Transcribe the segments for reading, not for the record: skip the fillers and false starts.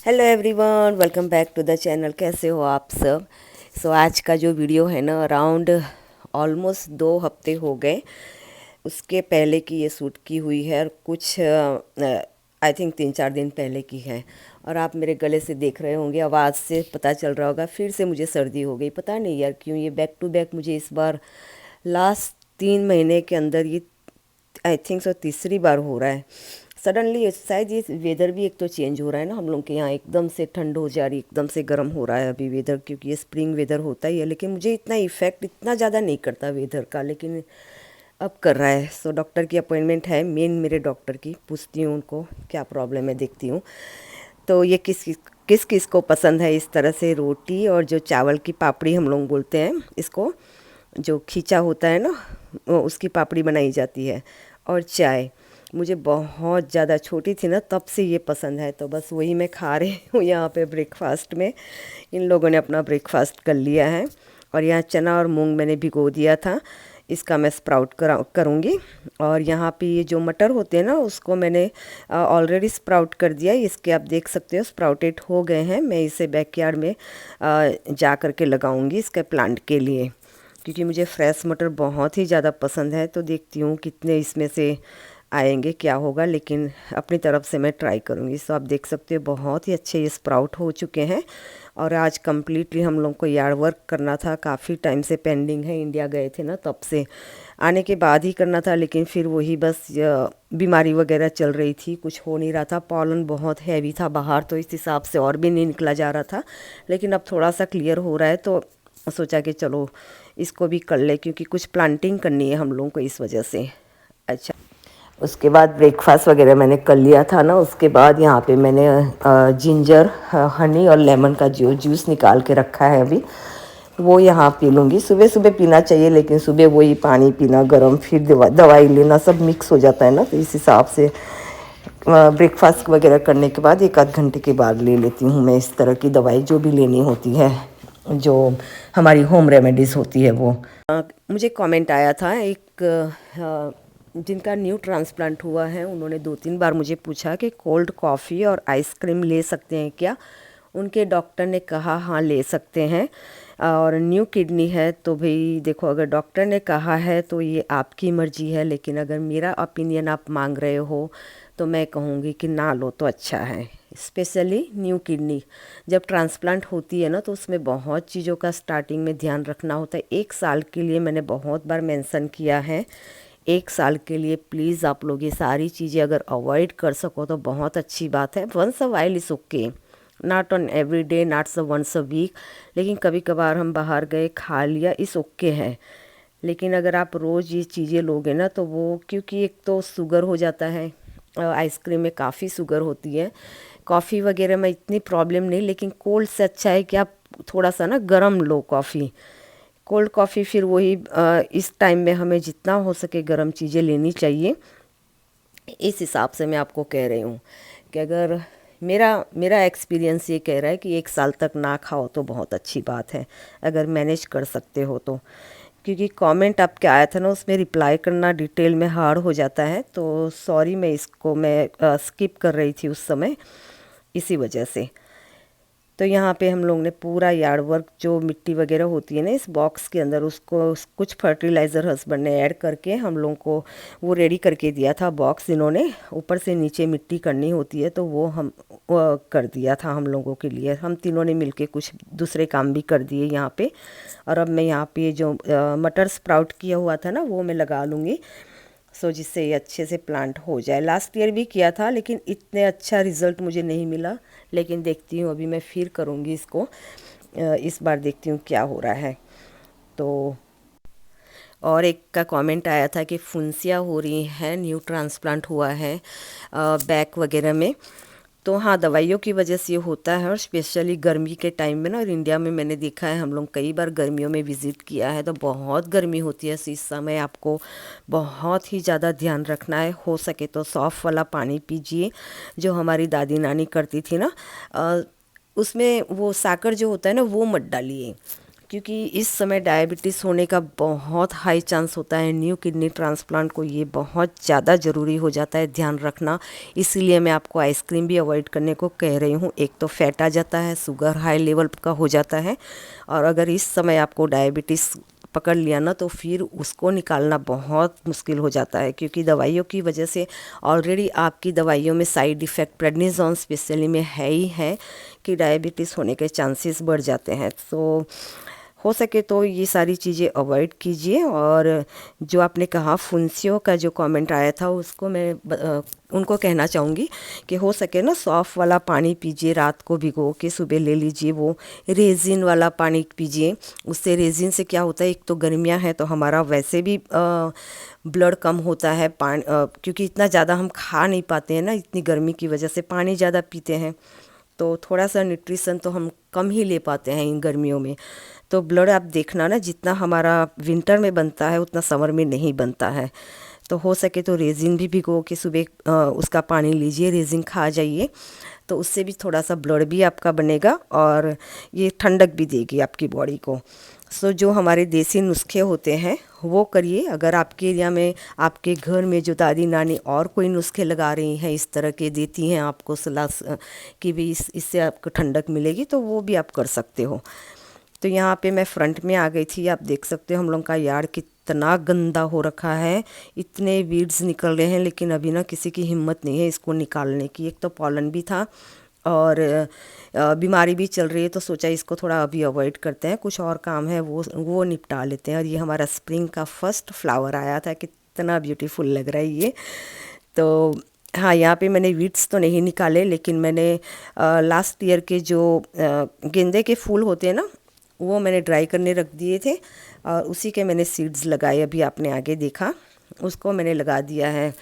Hello everyone, welcome back to the channel. कैसे हो आप सब? आज का जो वीडियो है ना, अराउंड ऑलमोस्ट 2 हफ्ते हो गए उसके पहले की ये शूट की हुई है, और कुछ आई थिंक 3-4 दिन पहले की है। और आप मेरे गले से देख रहे होंगे, आवाज़ से पता चल रहा होगा, फिर से मुझे सर्दी हो गई। पता नहीं यार क्यों, ये बैक टू बैक मुझे इस बार लास्ट 3 महीने के अंदर ये आई थिंक सो तीसरी बार हो रहा है। सडनली शायद ये वेदर भी एक तो चेंज हो रहा है ना, हम लोग के यहाँ एकदम से ठंड हो जा रही, एकदम से गर्म हो रहा है अभी वेदर, क्योंकि ये स्प्रिंग वेदर होता ही है। लेकिन मुझे इतना इफ़ेक्ट इतना ज़्यादा नहीं करता वेदर का, लेकिन अब कर रहा है। सो डॉक्टर की अपॉइंटमेंट है, मेन मेरे डॉक्टर की, पूछती हूँ उनको क्या प्रॉब्लम है, देखती हूँ। तो ये किस किस को पसंद है इस तरह से रोटी और जो चावल की पापड़ी हम लोग बोलते हैं इसको, जो खींचा होता है ना, उसकी पापड़ी बनाई जाती है, और चाय। मुझे बहुत ज़्यादा, छोटी थी ना तब से ये पसंद है, तो बस वही मैं खा रही हूँ यहाँ पे ब्रेकफास्ट में। इन लोगों ने अपना ब्रेकफास्ट कर लिया है। और यहाँ चना और मूंग मैंने भिगो दिया था, इसका मैं स्प्राउट करूँगी। और यहाँ पे ये जो मटर होते हैं ना, उसको मैंने ऑलरेडी स्प्राउट कर दिया है। इसके आप देख सकते हो स्प्राउटेड हो गए हैं। मैं इसे बैकयार्ड में जा कर के लगाऊंगी इसके प्लांट के लिए, क्योंकि मुझे फ्रेश मटर बहुत ही ज़्यादा पसंद है। तो देखती हूँ कितने इसमें से आएंगे, क्या होगा, लेकिन अपनी तरफ से मैं ट्राई करूँगी। सो आप देख सकते हो बहुत ही अच्छे ये स्प्राउट हो चुके हैं। और आज कम्प्लीटली हम लोग को यार्ड वर्क करना था, काफ़ी टाइम से पेंडिंग है, इंडिया गए थे ना तब से, आने के बाद ही करना था। लेकिन फिर वही बस बीमारी वगैरह चल रही थी, कुछ हो नहीं रहा था, पॉलन बहुत हैवी था बाहर, तो इस हिसाब से और भी नहीं निकला जा रहा था। लेकिन अब थोड़ा सा क्लियर हो रहा है, तो सोचा कि चलो इसको भी कर ले, क्योंकि कुछ प्लांटिंग करनी है हम लोगों को इस वजह से। अच्छा, उसके बाद ब्रेकफास्ट वगैरह मैंने कर लिया था ना, उसके बाद यहाँ पे मैंने जिंजर, हनी और लेमन का जो जूस निकाल के रखा है अभी, वो यहाँ पी लूँगी। सुबह सुबह पीना चाहिए, लेकिन सुबह वही पानी पीना, गर्म, फिर दवाई लेना, सब मिक्स हो जाता है ना, तो इस हिसाब से ब्रेकफास्ट वगैरह करने के बाद 1 आध घंटे के बाद ले लेती हूँ मैं इस तरह की दवाई, जो भी लेनी होती है, जो हमारी होम रेमेडीज़ होती है वो। मुझे कमेंट आया था एक जिनका न्यू ट्रांसप्लांट हुआ है, उन्होंने 2-3 बार मुझे पूछा कि कोल्ड कॉफ़ी और आइसक्रीम ले सकते हैं क्या। उनके डॉक्टर ने कहा हाँ ले सकते हैं, और न्यू किडनी है तो भाई देखो, अगर डॉक्टर ने कहा है तो ये आपकी मर्ज़ी है, लेकिन अगर मेरा ओपिनियन आप मांग रहे हो तो मैं कहूँगी कि ना लो तो अच्छा है। स्पेशली न्यू किडनी जब ट्रांसप्लांट होती है ना, तो उसमें बहुत चीज़ों का स्टार्टिंग में ध्यान रखना होता है। 1 साल के लिए मैंने बहुत बार मेंशन किया है, 1 साल के लिए प्लीज़ आप लोग ये सारी चीज़ें अगर अवॉइड कर सको तो बहुत अच्छी बात है। Once a while is okay, not on every day, not so once a week, लेकिन कभी कभार हम बाहर गए, खा लिया, इस ओके है। लेकिन अगर आप रोज़ ये चीज़ें लोगे ना, तो वो, क्योंकि एक तो शुगर हो जाता है, आइसक्रीम में काफ़ी शुगर होती है, कॉफ़ी वगैरह में इतनी प्रॉब्लम नहीं, लेकिन कोल्ड से अच्छा है कि आप थोड़ा सा ना गर्म लो कॉफ़ी, कोल्ड कॉफ़ी। फिर वही इस टाइम में हमें जितना हो सके गर्म चीज़ें लेनी चाहिए। इस हिसाब से मैं आपको कह रही हूँ कि अगर मेरा मेरा एक्सपीरियंस ये कह रहा है कि 1 साल तक ना खाओ तो बहुत अच्छी बात है, अगर मैनेज कर सकते हो तो। क्योंकि कमेंट आपके आया था ना, उसमें रिप्लाई करना डिटेल में हार्ड हो जाता है, तो सॉरी, मैं इसको मैं स्किप कर रही थी उस समय, इसी वजह से। तो यहाँ पे हम लोग ने पूरा यार्ड वर्क, जो मिट्टी वगैरह होती है ना इस बॉक्स के अंदर, उसको कुछ फर्टिलाइज़र हस्बैंड ने ऐड करके हम लोग को वो रेडी करके दिया था बॉक्स। इन्होंने ऊपर से नीचे मिट्टी करनी होती है, तो वो कर दिया था हम लोगों के लिए। हम तीनों ने मिलके कुछ दूसरे काम भी कर दिए यहाँ पे। और अब मैं यहाँ पे जो मटर स्प्राउट किया हुआ था ना, वो मैं लगा लूँगी, जिससे ये अच्छे से प्लांट हो जाए। लास्ट ईयर भी किया था, लेकिन इतने अच्छा रिज़ल्ट मुझे नहीं मिला, लेकिन देखती हूँ अभी मैं फिर करूँगी इसको। इस बार देखती हूँ क्या हो रहा है। तो और एक का कमेंट आया था कि फुंसियाँ हो रही हैं, न्यू ट्रांसप्लांट हुआ है बैक वगैरह में। तो हाँ, दवाइयों की वजह से ये होता है, और स्पेशली गर्मी के टाइम में ना, और इंडिया में मैंने देखा है, हम लोग कई बार गर्मियों में विज़िट किया है, तो बहुत गर्मी होती है। इस समय आपको बहुत ही ज़्यादा ध्यान रखना है। हो सके तो सॉफ्ट वाला पानी पीजिए, जो हमारी दादी नानी करती थी ना, उसमें वो साकर जो होता है ना, वो मत डालिए, क्योंकि इस समय डायबिटीज़ होने का बहुत हाई चांस होता है। न्यू किडनी ट्रांसप्लांट को ये बहुत ज़्यादा ज़रूरी हो जाता है, ध्यान रखना। इसीलिए मैं आपको आइसक्रीम भी अवॉइड करने को कह रही हूँ। एक तो फैट आ जाता है, शुगर हाई लेवल का हो जाता है, और अगर इस समय आपको डायबिटीज़ पकड़ लिया ना तो फिर उसको निकालना बहुत मुश्किल हो जाता है, क्योंकि दवाइयों की वजह से ऑलरेडी आपकी दवाइयों में साइड इफ़ेक्ट प्रेडनिसोन स्पेशली में है ही है कि डायबिटीज़ होने के चांसेस बढ़ जाते हैं। तो हो सके तो ये सारी चीज़ें अवॉइड कीजिए। और जो आपने कहा फुंसियों का जो कमेंट आया था उसको मैं उनको कहना चाहूँगी कि हो सके ना सॉफ्ट वाला पानी पीजिए, रात को भिगो के सुबह ले लीजिए। वो रेजिन वाला पानी पीजिए। उससे रेजिन से क्या होता है, एक तो गर्मियाँ हैं तो हमारा वैसे भी ब्लड कम होता है, पानी क्योंकि इतना ज़्यादा हम खा नहीं पाते हैं ना इतनी गर्मी की वजह से, पानी ज़्यादा पीते हैं तो थोड़ा सा न्यूट्रिशन तो हम कम ही ले पाते हैं इन गर्मियों में। तो ब्लड आप देखना ना, जितना हमारा विंटर में बनता है उतना समर में नहीं बनता है। तो हो सके तो रेजिन भी भिगो के सुबह उसका पानी लीजिए, रेजिन खा जाइए, तो उससे भी थोड़ा सा ब्लड भी आपका बनेगा और ये ठंडक भी देगी आपकी बॉडी को। सो जो हमारे देसी नुस्खे होते हैं वो करिए। अगर आपके एरिया में, आपके घर में जो दादी नानी और कोई नुस्खे लगा रही हैं, इस तरह के देती हैं आपको सलाह कि भी इससे आपको ठंडक मिलेगी, तो वो भी आप कर सकते हो। तो यहाँ पे मैं फ्रंट में आ गई थी। आप देख सकते हो हम लोग का यार्ड कितना गंदा हो रखा है, इतने वीड्स निकल रहे हैं, लेकिन अभी ना किसी की हिम्मत नहीं है इसको निकालने की। एक तो पॉलन भी था और बीमारी भी चल रही है, तो सोचा इसको थोड़ा अभी अवॉइड करते हैं, कुछ और काम है वो निपटा लेते हैं। और ये हमारा स्प्रिंग का फर्स्ट फ्लावर आया था, कितना ब्यूटीफुल लग रहा है ये। तो हाँ, यहाँ पे मैंने वीड्स तो नहीं निकाले, लेकिन मैंने लास्ट ईयर के जो गेंदे के फूल होते हैं ना, वो मैंने ड्राई करने रख दिए थे और उसी के मैंने सीड्स लगाए। अभी आपने आगे देखा, उसको मैंने लगा दिया है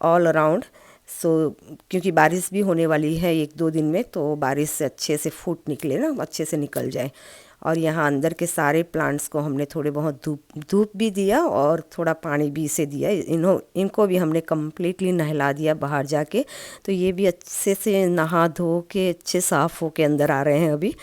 ऑल अराउंड। सो क्योंकि बारिश भी होने वाली है 1-2 दिन में, तो बारिश से अच्छे से फूट निकले ना, अच्छे से निकल जाए। और यहाँ अंदर के सारे प्लांट्स को हमने थोड़े बहुत धूप भी दिया और थोड़ा पानी भी इसे दिया। इनको भी हमने कम्प्लीटली नहला दिया बाहर जाके, तो ये भी अच्छे से नहा धो के अच्छे साफ़ हो के अंदर आ रहे हैं अभी।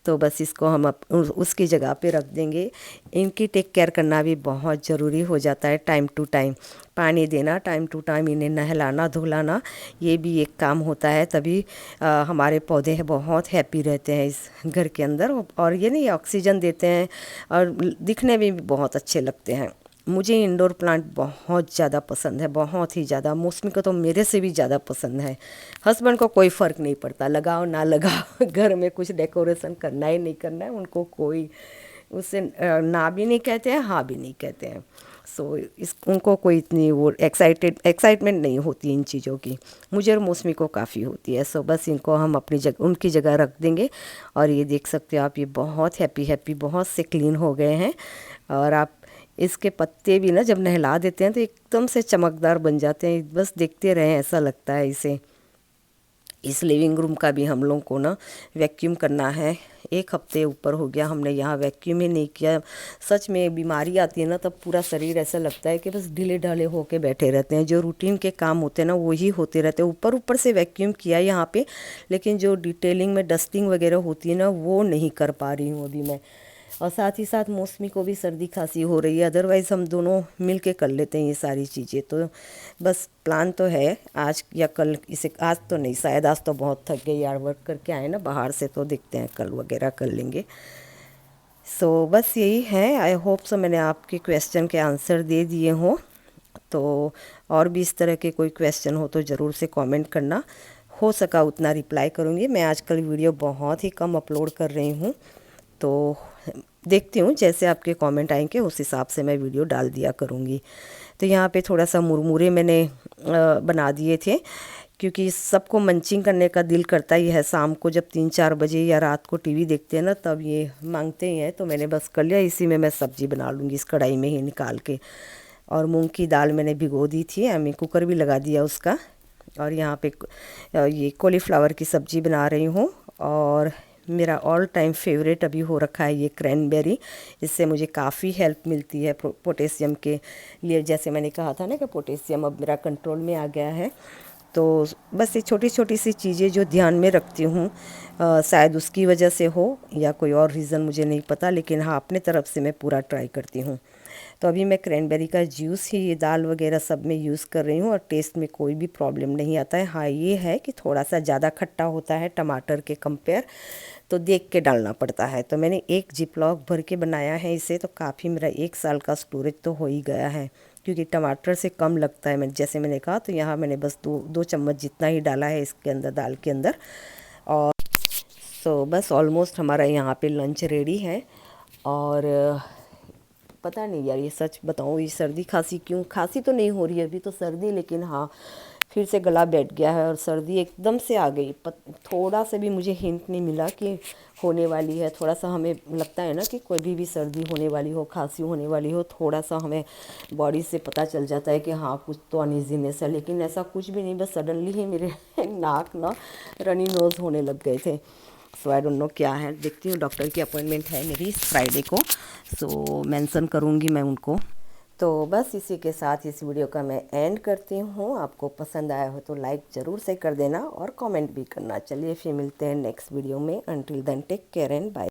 तो बस इसको हम उसकी जगह पे रख देंगे। इनकी टेक केयर करना भी बहुत ज़रूरी हो जाता है, टाइम टू टाइम पानी देना, टाइम टू टाइम इन्हें नहलाना धुलाना, ये भी एक काम होता है। तभी हमारे पौधे बहुत हैप्पी रहते हैं इस घर के अंदर, और ये नहीं ऑक्सीजन देते हैं और दिखने में भी बहुत अच्छे लगते हैं। मुझे इंडोर प्लांट बहुत ज़्यादा पसंद है, बहुत ही ज़्यादा। मौसमी को तो मेरे से भी ज़्यादा पसंद है। हस्बैंड को कोई फ़र्क नहीं पड़ता, लगाओ ना लगाओ, घर में कुछ डेकोरेशन करना ही नहीं करना है, उनको कोई उससे ना भी नहीं कहते हैं, हाँ भी नहीं कहते हैं। सो उनको कोई इतनी वो एक्साइटमेंट नहीं होती इन चीज़ों की। मुझे और मौसमी को काफ़ी होती है। सो बस इनको हम अपनी जगह, उनकी जगह रख देंगे। और ये देख सकते हो आप, ये बहुत हैप्पी बहुत से क्लीन हो गए हैं। और आप इसके पत्ते भी ना जब नहला देते हैं तो एकदम से चमकदार बन जाते हैं, बस देखते रहें ऐसा लगता है इसे। इस लिविंग रूम का भी हम लोग को ना वैक्यूम करना है। 1 हफ्ते ऊपर हो गया हमने यहाँ वैक्यूम ही नहीं किया। सच में बीमारी आती है ना, तब पूरा शरीर ऐसा लगता है कि बस ढीले ढाले होके बैठे रहते हैं। जो रूटीन के काम होते हैं ना वही होते रहते हैं। ऊपर से वैक्यूम किया यहाँ पे, लेकिन जो डिटेलिंग में डस्टिंग वगैरह होती है ना, वो नहीं कर पा रही हूँ अभी मैं। और साथ ही साथ मौसमी को भी सर्दी खांसी हो रही है, अदरवाइज़ हम दोनों मिल के कर लेते हैं ये सारी चीज़ें। तो बस प्लान तो है आज या कल, इसे आज तो नहीं, शायद आज तो बहुत थक गए, यार वर्क करके आए ना बाहर से, तो देखते हैं कल वगैरह कर लेंगे। सो बस यही है। आई होप सो मैंने आपके क्वेश्चन के आंसर दे दिए हों। तो और भी इस तरह के कोई क्वेश्चन हो तो ज़रूर से कमेंट करना, हो सका उतना रिप्लाई करूँगी। मैं आजकल वीडियो बहुत ही कम अपलोड कर रही हूँ, तो देखती हूँ जैसे आपके कमेंट आएंगे उस हिसाब से मैं वीडियो डाल दिया करूँगी। तो यहाँ पे थोड़ा सा मुरमुरे मैंने बना दिए थे, क्योंकि सबको मंचिंग करने का दिल करता ही है। शाम को जब 3-4 बजे या रात को टीवी देखते हैं ना, तब ये मांगते ही हैं। तो मैंने बस कर लिया, इसी में मैं सब्ज़ी बना लूँगी इस कढ़ाई में ही निकाल के। और मूंग की दाल मैंने भिगो दी थी, मैं कुकर भी लगा दिया उसका। और यहाँ पे ये कॉलीफ्लावर की सब्ज़ी बना रही हूँ। और मेरा ऑल टाइम फेवरेट अभी हो रखा है ये क्रैनबेरी। इससे मुझे काफ़ी हेल्प मिलती है पोटेशियम के लिए। जैसे मैंने कहा था ना कि पोटेशियम अब मेरा कंट्रोल में आ गया है, तो बस ये छोटी छोटी सी चीज़ें जो ध्यान में रखती हूँ, शायद उसकी वजह से हो या कोई और रीज़न मुझे नहीं पता, लेकिन हाँ अपने तरफ से मैं पूरा ट्राई करती हूँ। तो अभी मैं क्रैनबेरी का जूस ही ये दाल वगैरह सब में यूज़ कर रही हूँ और टेस्ट में कोई भी प्रॉब्लम नहीं आता है। हाँ ये है कि थोड़ा सा ज़्यादा खट्टा होता है टमाटर के कंपेयर, तो देख के डालना पड़ता है। तो मैंने एक जिपलॉक भर के बनाया है इसे, तो काफ़ी मेरा 1 साल का स्टोरेज तो हो ही गया है, क्योंकि टमाटर से कम लगता है। जैसे मैंने कहा, तो यहाँ मैंने बस दो चम्मच जितना ही डाला है इसके अंदर, दाल के अंदर। और सो बस ऑलमोस्ट हमारा यहाँ पे लंच रेडी है। और पता नहीं यार, ये सच बताऊँ, ये सर्दी खांसी क्यों, खांसी तो नहीं हो रही है अभी तो सर्दी, लेकिन हाँ फिर से गला बैठ गया है और सर्दी एकदम से आ गई। थोड़ा सा भी मुझे हिंट नहीं मिला कि होने वाली है। थोड़ा सा हमें लगता है ना कि कोई भी सर्दी होने वाली हो, खांसी होने वाली हो, थोड़ा सा हमें बॉडी से पता चल जाता है कि हाँ कुछ तो अनइजीनेस है, लेकिन ऐसा कुछ भी नहीं। बस सडनली ही मेरे नाक ना रनी नोज़ होने लग गए थे। सो आई डोंट नो क्या है, देखती हूँ। डॉक्टर की अपॉइंटमेंट है मेरी इस फ्राइडे को, सो मेंशन करूँगी मैं उनको। तो बस इसी के साथ इस वीडियो का मैं एंड करती हूँ। आपको पसंद आया हो तो लाइक ज़रूर से कर देना और कमेंट भी करना। चलिए फिर मिलते हैं नेक्स्ट वीडियो में। Until then take care and bye.